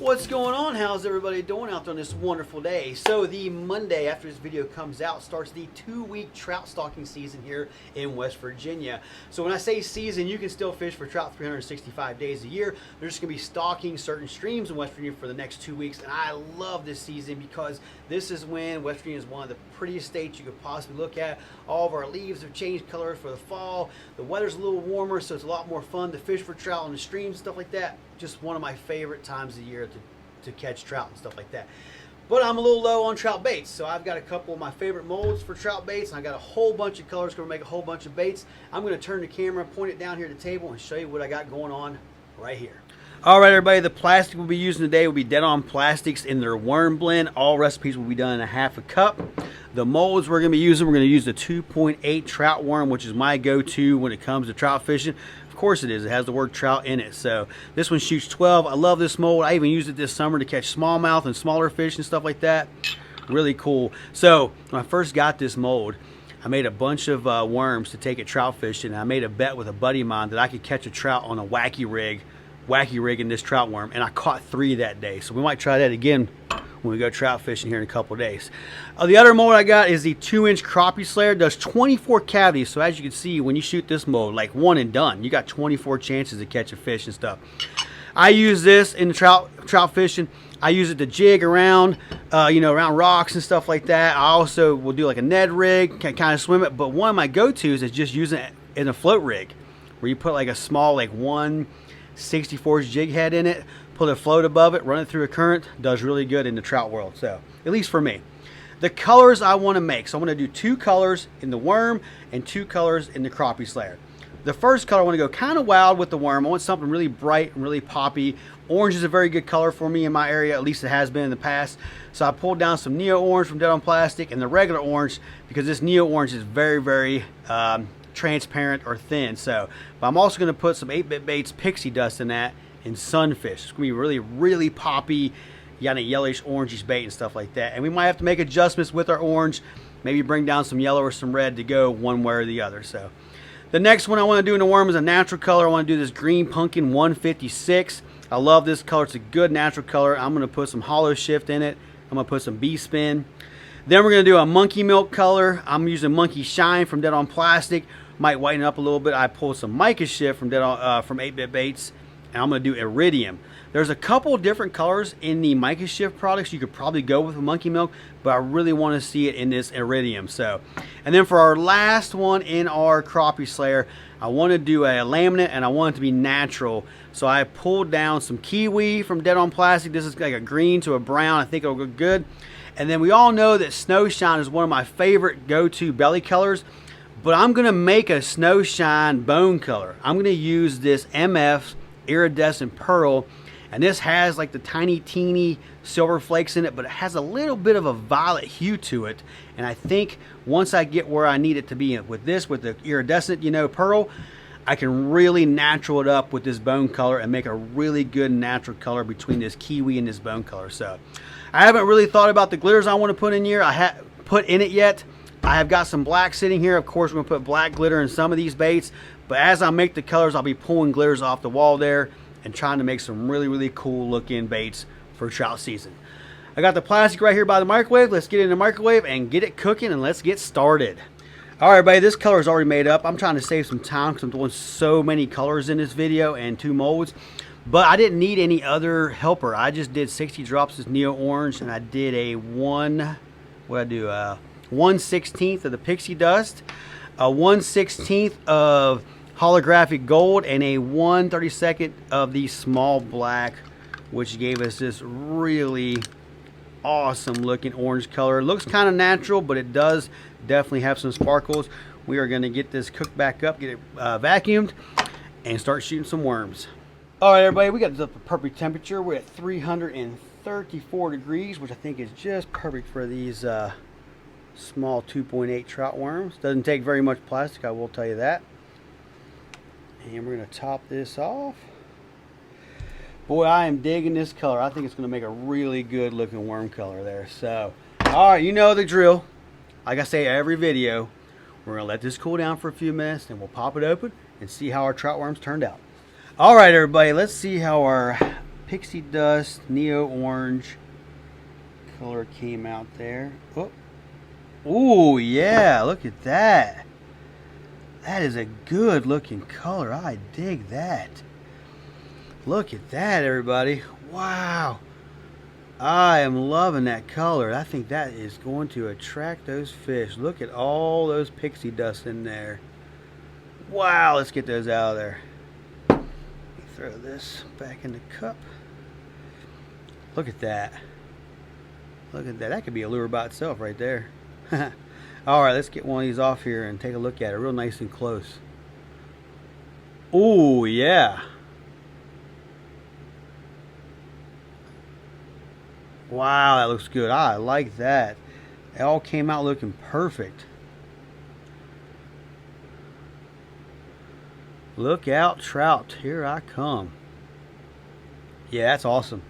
What's going on? How's everybody doing out there on this wonderful day? So the Monday after this video comes out starts the 2-week trout stocking season here in West Virginia. So when I say season, you can still fish for trout 365 days a year. They're just going to be stocking certain streams in West Virginia for the next 2 weeks. And I love this season because this is when West Virginia is one of the prettiest states you could possibly look at. All of our leaves have changed color for the fall. The weather's a little warmer, so it's a lot more fun to fish for trout on the streams, stuff like that. Just one of my favorite times of the year to catch trout and stuff like that. But I'm a little low on trout baits, so I've got a couple of my favorite molds for trout baits, and I got a whole bunch of colors going to make a whole bunch of baits. I'm going to turn the camera, point it down here at the table, and show you what I got going on right here. All right, everybody, the plastic we'll be using today will be Dead On Plastics in their worm blend. All recipes will be done in a half a cup. The molds we're going to be using, we're going to use the 2.8 Trout Worm, which is my go-to when it comes to trout fishing. Of course it is. It has the word trout in it. So this one shoots 12. I love this mold. I even used it this summer to catch smallmouth and smaller fish and stuff like that. Really cool. So when I first got this mold, I made a bunch of worms to take it trout fishing. I made a bet with a buddy of mine that I could catch a trout on a wacky rig in this trout worm, and I caught 3 that day. So we might try that again when we go trout fishing here in a couple of days. The other mold I got is the 2-inch Crappie Slayer. It does 24 cavities, so as you can see, when you shoot this mold, like one and done, you got 24 chances to catch a fish and stuff. I use this in the trout fishing. I use it to jig around, around rocks and stuff like that. I also will do like a Ned rig, can kind of swim it, but one of my go-tos is just using it in a float rig, where you put like a small, like 1/64 jig head in it, put a float above it, run it through a current. Does really good in the trout world, so at least for me. The colors I want to make, so I'm going to do 2 colors in the worm and 2 colors in the Crappie Slayer. The first color, I want to go kind of wild with the worm. I want something really bright and really poppy. Orange is a very good color for me in my area, at least it has been in the past. So I pulled down some Neo Orange from Dead On Plastic and the regular orange, because this Neo Orange is very, very transparent or thin. So, but I'm also going to put some 8-Bit Baits Pixie dust in that and sunfish. It's going to be really, really poppy, kind of yellowish, orangish bait and stuff like that. And we might have to make adjustments with our orange, maybe bring down some yellow or some red to go one way or the other. So the next one I want to do in the worm is a natural color. I want to do this Green Pumpkin 156. I love this color. It's a good natural color. I'm going to put some Holoshift in it. I'm going to put some B-Spin. Then we're going to do a Monkey Milk color. I'm using Monkey Shine from Dead On Plastic. Might whiten up a little bit. I pulled some Mica Shift from from 8-Bit Baits, and I'm going to do Iridium. There's a couple different colors in the Mica Shift products. You could probably go with a Monkey Milk, but I really want to see it in this Iridium. So, and then for our last one in our Crappie Slayer, I want to do a laminate, and I want it to be natural. So I pulled down some Kiwi from Dead On Plastic. This is like a green to a brown. I think it'll go good. And then we all know that Snow Shine is one of my favorite go-to belly colors, but I'm going to make a Snow Shine bone color. I'm going to use this MF Iridescent Pearl, and this has like the tiny teeny silver flakes in it, but it has a little bit of a violet hue to it. And I think once I get where I need it to be with this, with the iridescent, pearl, I can really natural it up with this bone color and make a really good natural color between this Kiwi and this bone color. So I haven't really thought about the glitters I want to put in here. I haven't put in it yet. I have got some black sitting here. Of course, we're going to put black glitter in some of these baits, but as I make the colors, I'll be pulling glitters off the wall there and trying to make some really, really cool looking baits for trout season. I got the plastic right here by the microwave. Let's get it in the microwave and get it cooking, and let's get started. All right, everybody, this color is already made up. I'm trying to save some time because I'm doing so many colors in this video and 2 molds, but I didn't need any other helper. I just did 60 drops of Neo Orange, and I did a 1/16 of the Pixie dust, a 1/16 of holographic gold, and a 1/32 of the small black, which gave us this really awesome looking orange color. It looks kind of natural, but it does definitely have some sparkles. We are going to get this cooked back up, get it vacuumed, and start shooting some worms. All right, everybody, we got the perfect temperature. We're at 334 degrees, which I think is just perfect for these small 2.8 trout worms. Doesn't take very much plastic, I will tell you that. And we're going to top this off. Boy, I am digging this color. I think it's going to make a really good looking worm color there. So, all right, you know the drill. Like I say every video, we're going to let this cool down for a few minutes, and we'll pop it open and see how our trout worms turned out. All right, everybody, let's see how our pixie dust, neo orange color came out there. Oh, ooh, yeah, look at that. That is a good looking color. I dig that. Look at that, everybody. Wow. I am loving that color. I think that is going to attract those fish. Look at all those pixie dust in there. Wow, let's get those out of there. Let me throw this back in the cup. Look at that. Look at that. That could be a lure by itself right there. Alright, let's get one of these off here and take a look at it real nice and close. Oh, yeah. Wow, that looks good. I like that. It all came out looking perfect. Look out, trout. Here I come. Yeah, that's awesome.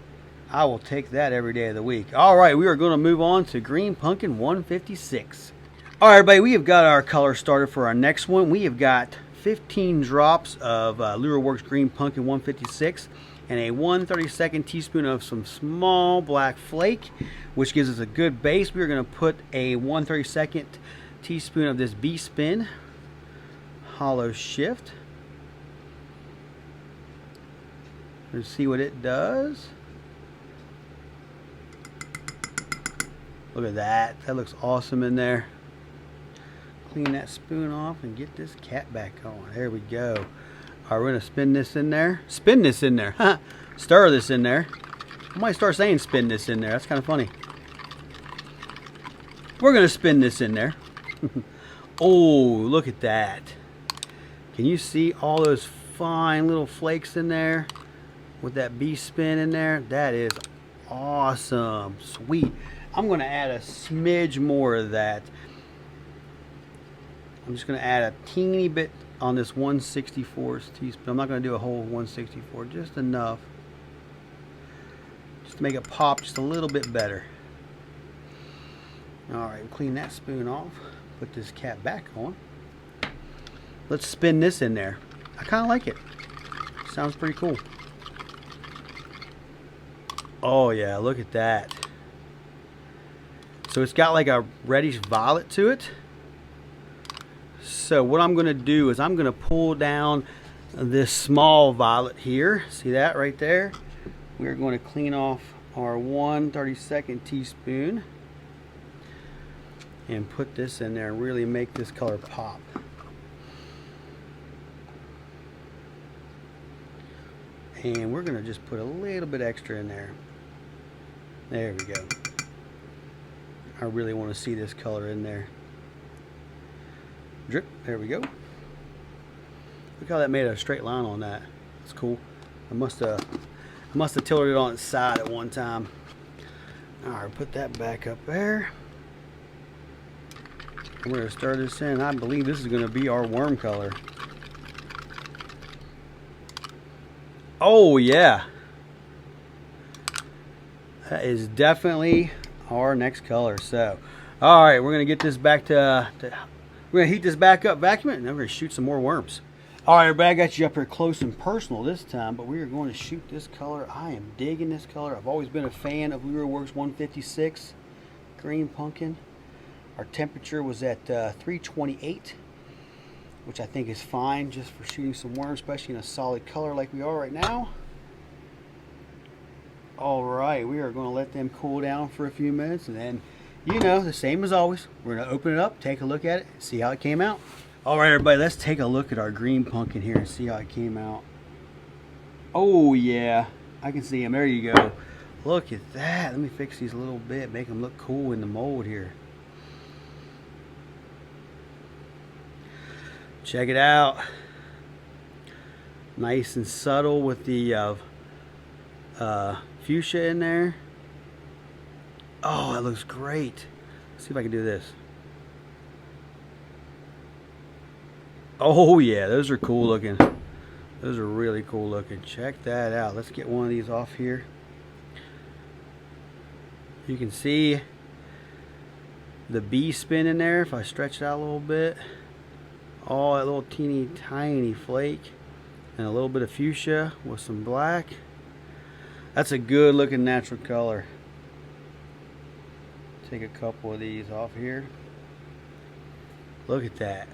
I will take that every day of the week. All right, we are going to move on to Green Pumpkin 156. All right, everybody, we have got our color started for our next one. We have got 15 drops of LureWorks Green Pumpkin 156 and a 1/32 teaspoon of some small black flake, which gives us a good base. We're going to put a 1/32 teaspoon of this B-Spin Holoshift. Let's see what it does. Look at that. That looks awesome in there. Clean that spoon off and get this cat back on. There we go. All right, we're going to spin this in there. Spin this in there. Huh. Stir this in there. I might start saying spin this in there. That's kind of funny. We're going to spin this in there. Oh, look at that. Can you see all those fine little flakes in there with that B-Spin in there? That is awesome. Sweet. I'm going to add a smidge more of that. I'm just going to add a teeny bit on this 1/64 teaspoon. I'm not going to do a whole 1/64, just enough. Just to make it pop just a little bit better. Alright, clean that spoon off. Put this cap back on. Let's spin this in there. I kind of like it. Sounds pretty cool. Oh yeah, look at that. So it's got like a reddish violet to it. So what I'm going to do is I'm going to pull down this small violet here. See that right there? We're going to clean off our 1/32 teaspoon and put this in there and really make this color pop. And we're going to just put a little bit extra in there. There we go. I really want to see this color in there. Drip. There we go. Look how that made a straight line on that. That's cool. I must have tilted it on its side at one time. All right, put that back up there. We're going to stir this in. I believe this is going to be our worm color. Oh yeah. That is definitely our next color. So, all right, we're going to get this back to we're going to heat this back up, vacuum it, and then we're going to shoot some more worms. All right, everybody, I got you up here close and personal this time, but we are going to shoot this color. I am digging this color. I've always been a fan of LureWorks 156 Green Pumpkin. Our temperature was at 328, which I think is fine just for shooting some worms, especially in a solid color like we are right now. All right, we are going to let them cool down for a few minutes, and then, you know, the same as always, we're going to open it up, take a look at it, see how it came out. All right, everybody, let's take a look at our green pumpkin here and see how it came out. Oh yeah, I can see him. There you go. Look at that. Let me fix these a little bit, make them look cool in the mold here. Check it out. Nice and subtle with the fuchsia in there. Oh, that looks great. Let's see if I can do this. Oh yeah, those are cool looking. Those are really cool looking. Check that out. Let's get one of these off here. You can see the B-Spin in there if I stretch it out a little bit. Oh, that little teeny tiny flake and a little bit of fuchsia with some black. That's a good looking natural color. Take a couple of these off here. Look at that.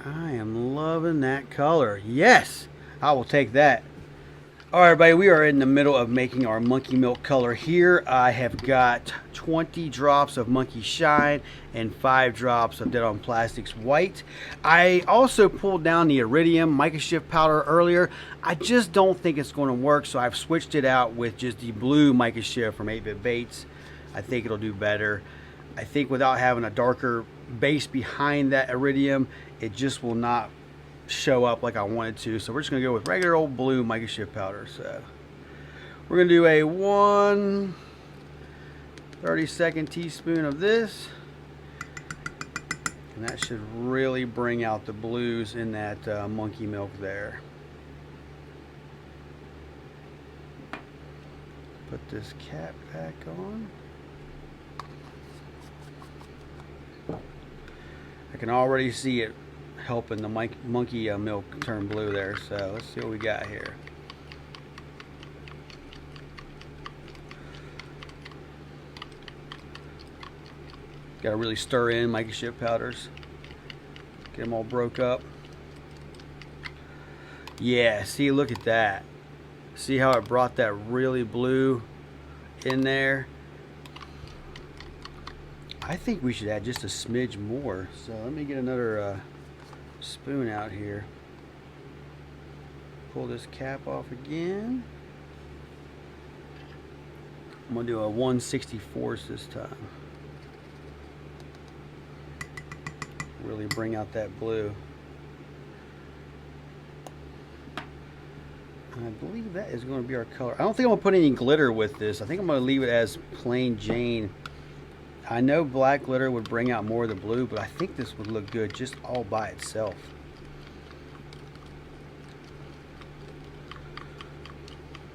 I am loving that color. Yes, I will take that. All right, everybody, we are in the middle of making our monkey milk color here. I have got 20 drops of monkey shine and 5 drops of Dead on Plastics white. I also pulled down the iridium mica shift powder earlier. I just don't think it's going to work, so I've switched it out with just the blue mica shift from 8-Bit Baits. I think it'll do better. I think without having a darker base behind that iridium, it just will not show up like I wanted to. So we're just gonna go with regular old blue mica shift powder. So we're gonna do a 1 32nd teaspoon of this, and that should really bring out the blues in that monkey milk there. Put this cap back on. I can already see it helping the monkey milk turn blue there. So let's see what we got here. Got to really stir in mica shift powders. Get them all broke up. Yeah, see, look at that. See how it brought that really blue in there? I think we should add just a smidge more. So let me get another spoon out here. Pull this cap off again. I'm gonna do a 1/64 this time. Really bring out that blue. And I believe that is going to be our color. I don't think I'm gonna put any glitter with this. I think I'm gonna leave it as plain Jane. I know black glitter would bring out more of the blue, but I think this would look good just all by itself.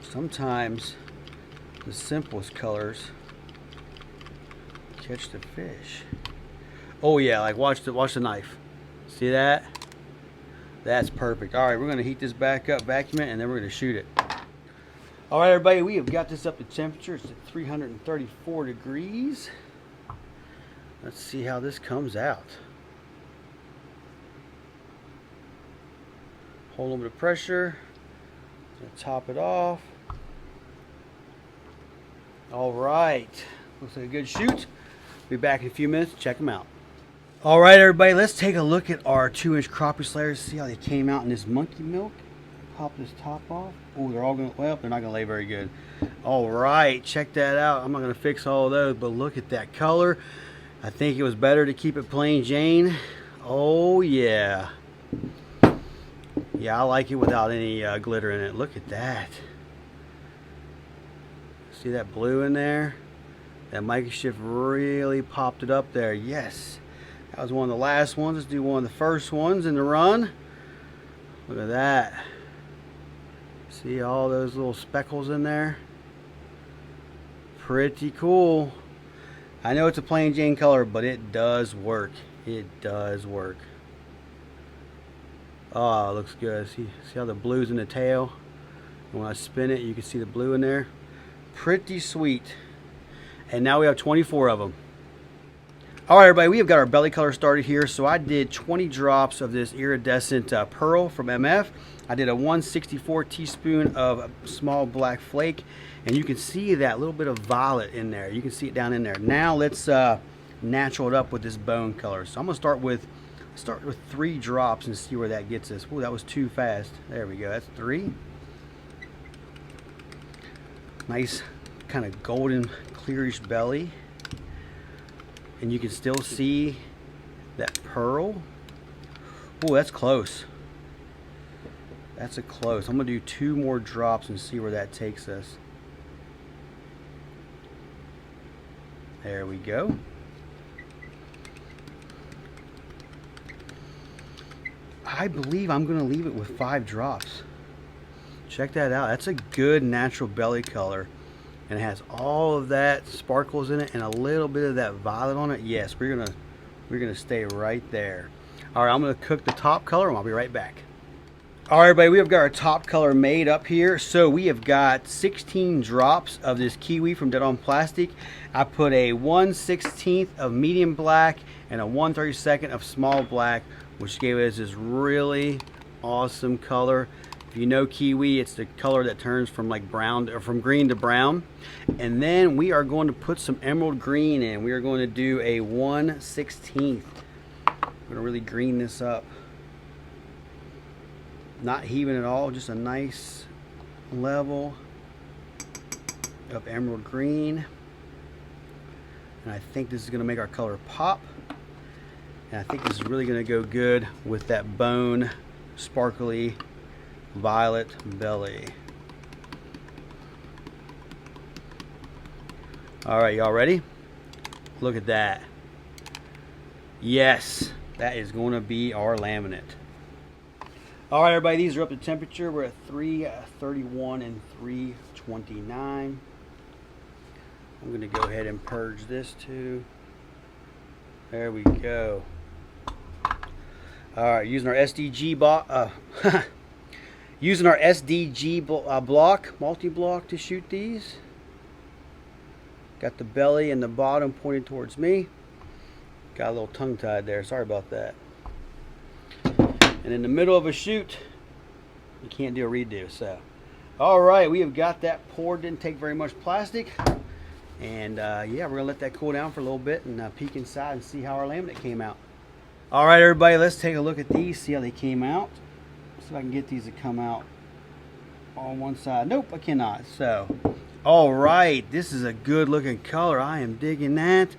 Sometimes the simplest colors catch the fish. Oh yeah, like watch the knife. See that? That's perfect. All right, we're gonna heat this back up, vacuum it, and then we're gonna shoot it. All right, everybody, we have got this up to temperature. It's at 334 degrees. Let's see how this comes out. Hold a little bit of pressure. Gonna top it off. All right, looks like a good shoot. Be back in a few minutes to check them out. All right, everybody, let's take a look at our 2-inch crappie slayers. See how they came out in this monkey milk. Pop this top off. Oh, they're all gonna, well, they're not gonna lay very good. All right, check that out. I'm not gonna fix all of those, but look at that color. I think it was better to keep it plain Jane. Oh yeah. Yeah, I like it without any glitter in it. Look at that. See that blue in there? That mica shift really popped it up there. Yes. That was one of the last ones. Let's do one of the first ones in the run. Look at that. See all those little speckles in there? Pretty cool. I know it's a plain Jane color, but it does work. It does work. Oh, it looks good. See how the blue's in the tail? And when I spin it, you can see the blue in there. Pretty sweet. And now we have 24 of them. All right, everybody, we have got our belly color started here. So I did 20 drops of this iridescent pearl from MF. I did a 1/64 teaspoon of small black flake. And you can see that little bit of violet in there. You can see it down in there. Now let's natural it up with this bone color. So I'm gonna start with 3 drops and see where that gets us. Oh, that was too fast. There we go. That's 3. Nice kind of golden clearish belly. And you can still see that pearl. Oh, that's close. That's a close. I'm gonna do 2 more drops and see where that takes us. There we go. I believe I'm going to leave it with 5 drops. Check that out. That's a good natural belly color. And it has all of that sparkles in it and a little bit of that violet on it. Yes, we're gonna stay right there. All right, I'm gonna cook the top color and I'll be right back. All right, everybody, we have got our top color made up here. So we have got 16 drops of this kiwi from Dead On Plastic. I put a 1/16 of medium black and a 1/32 of small black, which gave us this really awesome color. If you know kiwi, it's the color that turns from like brown, or from green to brown. And then we are going to put some emerald green in. We are going to do a 1/16. We're going to really green this up. Not heaving at all, just a nice level of emerald green. And I think this is going to make our color pop. And I think this is really going to go good with that bone, sparkly violet belly. All right, y'all ready? Look at that. Yes, that is going to be our laminate. All right, everybody, these are up to temperature. We're at 331 and 329. I'm going to go ahead and purge this too. There we go. All right, using our SDG block, multi-block to shoot these. Got the belly and the bottom pointed towards me. Got a little tongue-tied there. Sorry about that. And in the middle of a shoot, you can't do a redo. So, all right, we have got that poured. Didn't take very much plastic. And yeah, we're gonna let that cool down for a little bit and peek inside and see how our laminate came out. All right, everybody, let's take a look at these, see how they came out. See if I can get these to come out on one side. Nope, I cannot. So, all right, this is a good looking color. I am digging that.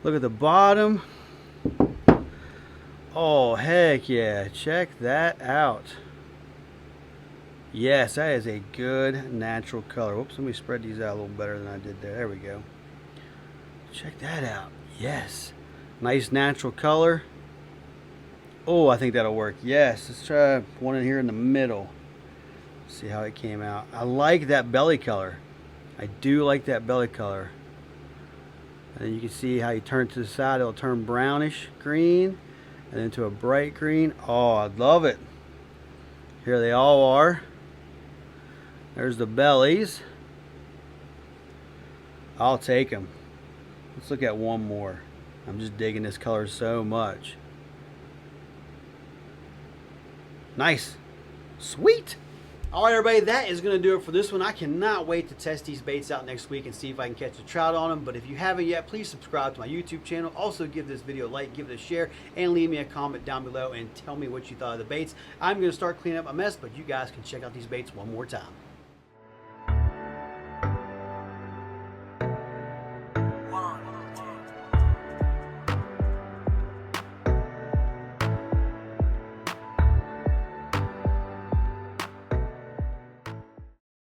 Look at the bottom. Oh, heck yeah. Check that out. Yes, that is a good natural color. Whoops, let me spread these out a little better than I did there. There we go. Check that out. Yes. Nice natural color. Oh, I think that'll work. Yes, let's try one in here in the middle. See how it came out. I like that belly color. I do like that belly color. And then you can see how you turn it to the side. It'll turn brownish green and then to a bright green. Oh, I love it. Here they all are. There's the bellies. I'll take them. Let's look at one more. I'm just digging this color so much. Nice. Sweet. All right, everybody, that is going to do it for this one. I cannot wait to test these baits out next week and see if I can catch a trout on them. But if you haven't yet, please subscribe to my YouTube channel. Also, give this video a like, give it a share, and leave me a comment down below and tell me what you thought of the baits. I'm going to start cleaning up my mess, but you guys can check out these baits one more time.